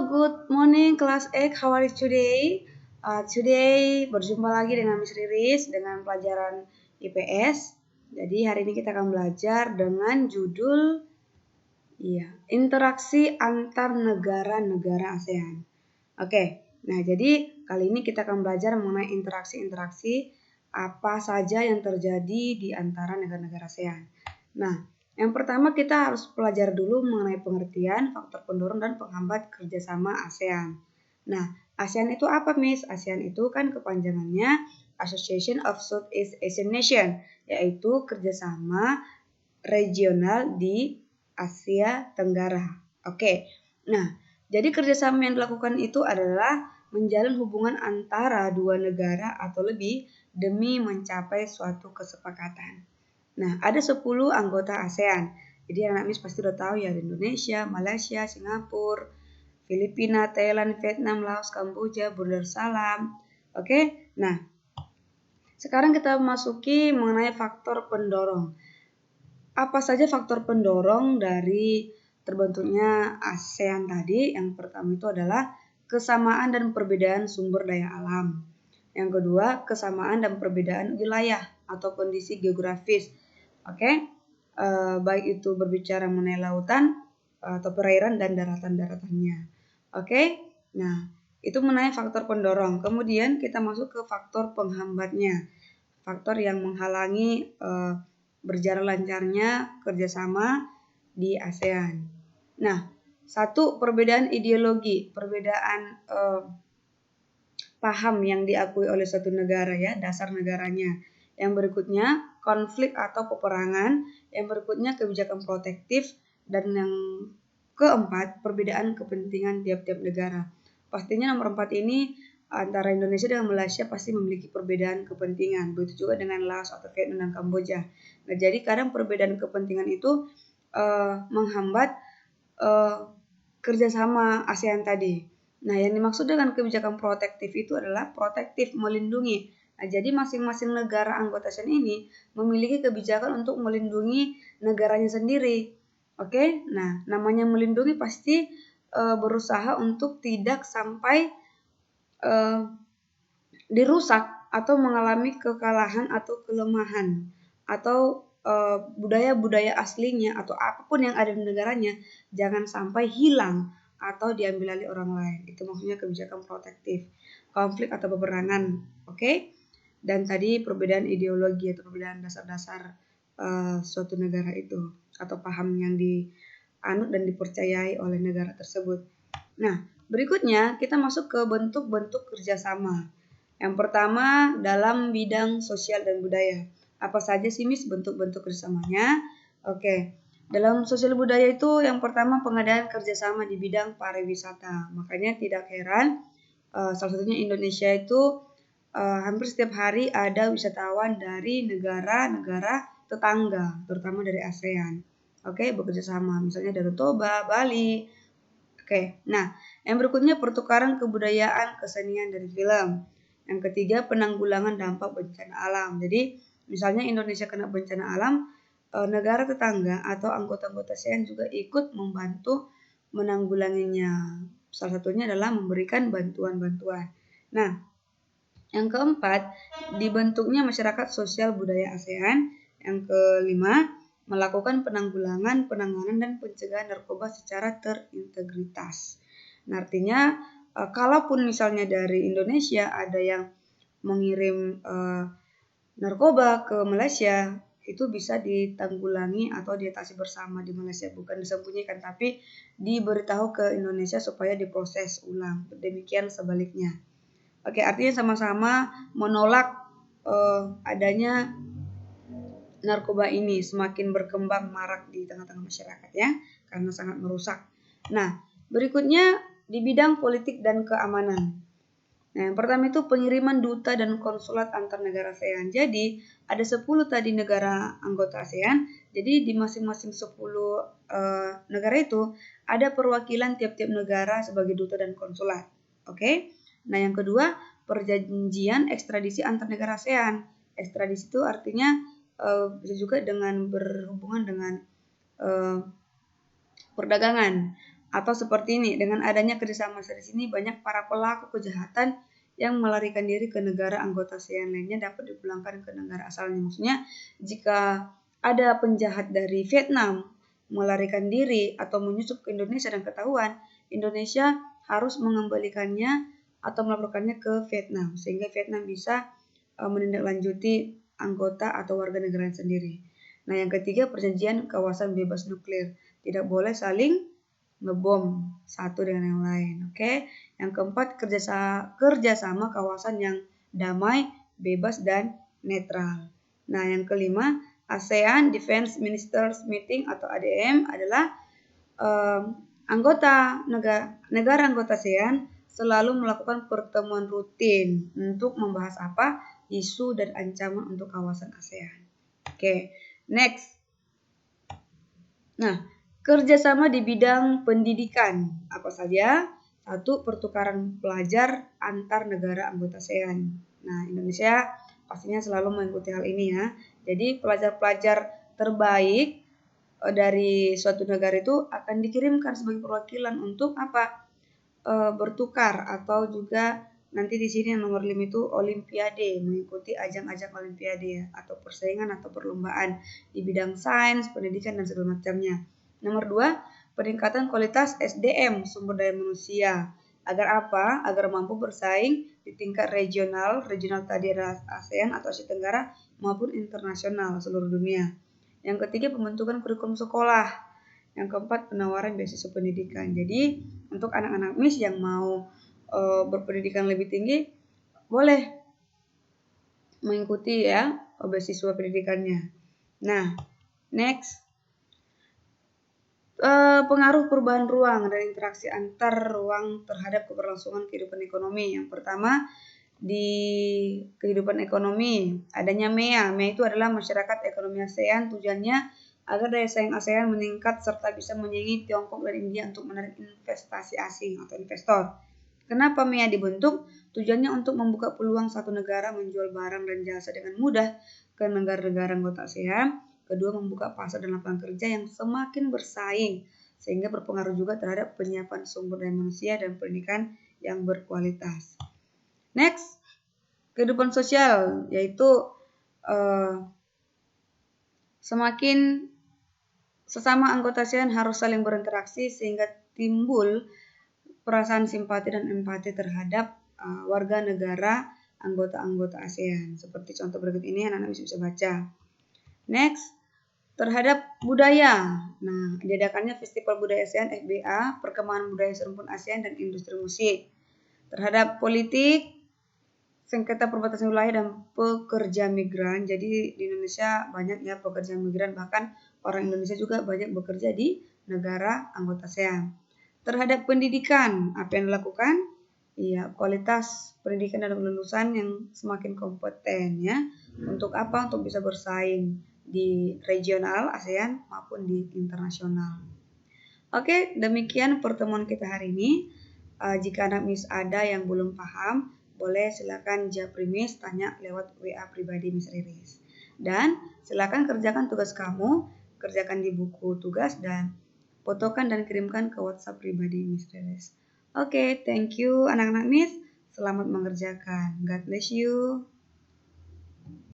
good morning kelas X. How are you today? Today berjumpa lagi dengan Miss Riris dengan pelajaran IPS. Jadi hari ini kita akan belajar dengan judul interaksi antar negara-negara ASEAN. Oke, nah jadi kali ini kita akan belajar mengenai interaksi-interaksi apa saja yang terjadi di antara negara-negara ASEAN. Nah, yang pertama kita harus pelajari dulu mengenai pengertian, faktor pendorong dan penghambat kerjasama ASEAN. Nah, ASEAN itu apa, Miss? ASEAN itu kan kepanjangannya Association of Southeast Asian Nation, yaitu kerjasama regional di Asia Tenggara. Oke, nah jadi kerjasama yang dilakukan itu adalah menjalin hubungan antara dua negara atau lebih demi mencapai suatu kesepakatan. Nah, ada 10 anggota ASEAN. Jadi anak Miss pasti udah tahu ya, Indonesia, Malaysia, Singapura, Filipina, Thailand, Vietnam, Laos, Kamboja, Darussalam. Oke, nah sekarang kita masuki mengenai faktor pendorong. Apa saja faktor pendorong dari terbentuknya ASEAN tadi? Yang pertama itu adalah kesamaan dan perbedaan sumber daya alam. Yang kedua, kesamaan dan perbedaan wilayah atau kondisi geografis. Oke, baik itu berbicara mengenai lautan atau perairan dan daratan-daratannya. Oke, nah itu mengenai faktor pendorong. Kemudian kita masuk ke faktor penghambatnya, faktor yang menghalangi berjalan lancarnya kerjasama di ASEAN. Nah, satu, perbedaan ideologi, perbedaan paham yang diakui oleh suatu negara ya, dasar negaranya. Yang berikutnya, konflik atau peperangan. Yang berikutnya, kebijakan protektif. Dan yang keempat, perbedaan kepentingan tiap-tiap negara. Pastinya nomor 4 ini antara Indonesia dengan Malaysia pasti memiliki perbedaan kepentingan. Begitu juga dengan Laos atau Vietnam dan Kamboja. Nah, jadi kadang perbedaan kepentingan itu menghambat kerjasama ASEAN tadi. Nah, yang dimaksud dengan kebijakan protektif itu adalah protektif, melindungi. Nah, jadi masing-masing negara anggota ASEAN ini memiliki kebijakan untuk melindungi negaranya sendiri. Oke, nah namanya melindungi pasti berusaha untuk tidak sampai dirusak atau mengalami kekalahan atau kelemahan atau budaya-budaya aslinya atau apapun yang ada di negaranya jangan sampai hilang atau diambil alih orang lain. Itu maksudnya kebijakan protektif, konflik atau peperangan. Oke? Dan tadi perbedaan ideologi atau perbedaan dasar-dasar suatu negara itu atau paham yang dianut dan dipercayai oleh negara tersebut. Nah, berikutnya kita masuk ke bentuk-bentuk kerjasama. Yang pertama dalam bidang sosial dan budaya. Apa saja sih Miss bentuk-bentuk kerjasamanya? Oke, dalam sosial budaya itu yang pertama pengadaan kerjasama di bidang pariwisata. Makanya tidak heran salah satunya Indonesia itu hampir setiap hari ada wisatawan dari negara-negara tetangga, terutama dari ASEAN. Oke, bekerja sama, misalnya dari Toba, Bali. Oke, nah yang berikutnya pertukaran kebudayaan, kesenian dari film. Yang ketiga penanggulangan dampak bencana alam. Jadi misalnya Indonesia kena bencana alam, negara tetangga atau anggota-anggota ASEAN juga ikut membantu menanggulanginya. Salah satunya adalah memberikan bantuan-bantuan. Nah, yang keempat, dibentuknya masyarakat sosial budaya ASEAN. Yang kelima, melakukan penanggulangan, penanganan, dan pencegahan narkoba secara terintegritas. Nah, artinya kalaupun misalnya dari Indonesia ada yang mengirim narkoba ke Malaysia, itu bisa ditanggulangi atau diatasi bersama di Malaysia, bukan disembunyikan tapi diberitahu ke Indonesia supaya diproses ulang. Demikian sebaliknya. Oke, artinya sama-sama menolak adanya narkoba ini semakin berkembang marak di tengah-tengah masyarakat ya, karena sangat merusak. Nah, berikutnya di bidang politik dan keamanan. Nah, yang pertama itu pengiriman duta dan konsulat antar negara ASEAN. Jadi, ada 10 tadi negara anggota ASEAN. Jadi, di masing-masing 10 negara itu ada perwakilan tiap-tiap negara sebagai duta dan konsulat. Oke? Nah, yang kedua, perjanjian ekstradisi antar negara ASEAN. Ekstradisi itu artinya bisa juga dengan berhubungan dengan perdagangan. Atau seperti ini, dengan adanya kerjasama di sini banyak para pelaku kejahatan yang melarikan diri ke negara anggota ASEAN lainnya dapat dipulangkan ke negara asalnya. Maksudnya jika ada penjahat dari Vietnam melarikan diri atau menyusup ke Indonesia dan ketahuan, Indonesia harus mengembalikannya atau melaporkannya ke Vietnam sehingga Vietnam bisa menindaklanjuti anggota atau warga negara sendiri. Nah, yang ketiga, perjanjian kawasan bebas nuklir. Tidak boleh saling ngebom satu dengan yang lain. Oke. Yang keempat, kerjasama kawasan yang damai, bebas, dan netral. Nah, yang kelima, ASEAN Defense Ministers Meeting atau ADM adalah negara anggota ASEAN selalu melakukan pertemuan rutin untuk membahas apa? Isu dan ancaman untuk kawasan ASEAN. Oke, next. Nah, kerjasama di bidang pendidikan apa saja? Satu, pertukaran pelajar antar negara anggota ASEAN. Nah, Indonesia pastinya selalu mengikuti hal ini ya. Jadi pelajar-pelajar terbaik dari suatu negara itu akan dikirimkan sebagai perwakilan untuk apa? Bertukar atau juga nanti di sini yang nomor 5 itu olimpiade, mengikuti ajang-ajang olimpiade ya, atau persaingan atau perlombaan di bidang sains, pendidikan dan segala macamnya. Nomor 2, peningkatan kualitas SDM, sumber daya manusia. Agar apa? Agar mampu bersaing di tingkat regional tadi adalah ASEAN atau Asia Tenggara maupun internasional seluruh dunia. Yang ketiga, pembentukan kurikulum sekolah. Yang keempat, penawaran beasiswa pendidikan. Jadi untuk anak-anak MIS yang mau berpendidikan lebih tinggi boleh mengikuti ya beasiswa pendidikannya. Nah, next, pengaruh perubahan ruang dan interaksi antar ruang terhadap keberlangsungan kehidupan ekonomi. Yang pertama, di kehidupan ekonomi adanya MEA. MEA itu adalah masyarakat ekonomi ASEAN, tujuannya agar daya saing ASEAN meningkat serta bisa menyaingi Tiongkok dan India untuk menarik investasi asing atau investor. Kenapa MEA dibentuk? Tujuannya untuk membuka peluang satu negara menjual barang dan jasa dengan mudah ke negara-negara anggota ASEAN. Kedua, membuka pasar dan lapangan kerja yang semakin bersaing sehingga berpengaruh juga terhadap penyiapan sumber daya manusia dan pendidikan yang berkualitas. Next, kehidupan sosial, yaitu semakin sesama anggota ASEAN harus saling berinteraksi sehingga timbul perasaan simpati dan empati terhadap warga negara anggota-anggota ASEAN. Seperti contoh berikut ini anak-anak bisa baca. Next, terhadap budaya. Nah, diadakannya Festival Budaya ASEAN FBA, perkembangan budaya serumpun ASEAN dan industri musik. Terhadap politik, sengketa perbatasan wilayah dan pekerja migran. Jadi di Indonesia banyak ya pekerja migran, bahkan orang Indonesia juga banyak bekerja di negara anggota ASEAN. Terhadap pendidikan, apa yang dilakukan? Iya, kualitas pendidikan dan kelulusan yang semakin kompeten ya. Untuk apa? Untuk bisa bersaing di regional ASEAN maupun di internasional. Oke, demikian pertemuan kita hari ini. Jika anak Miss ada yang belum paham, boleh silakan japri Miss tanya lewat WA pribadi Miss Riris. Dan silakan kerjakan tugas kamu, kerjakan di buku tugas dan fotokan dan kirimkan ke WhatsApp pribadi Miss Riris. Oke, thank you anak-anak Miss. Selamat mengerjakan. God bless you.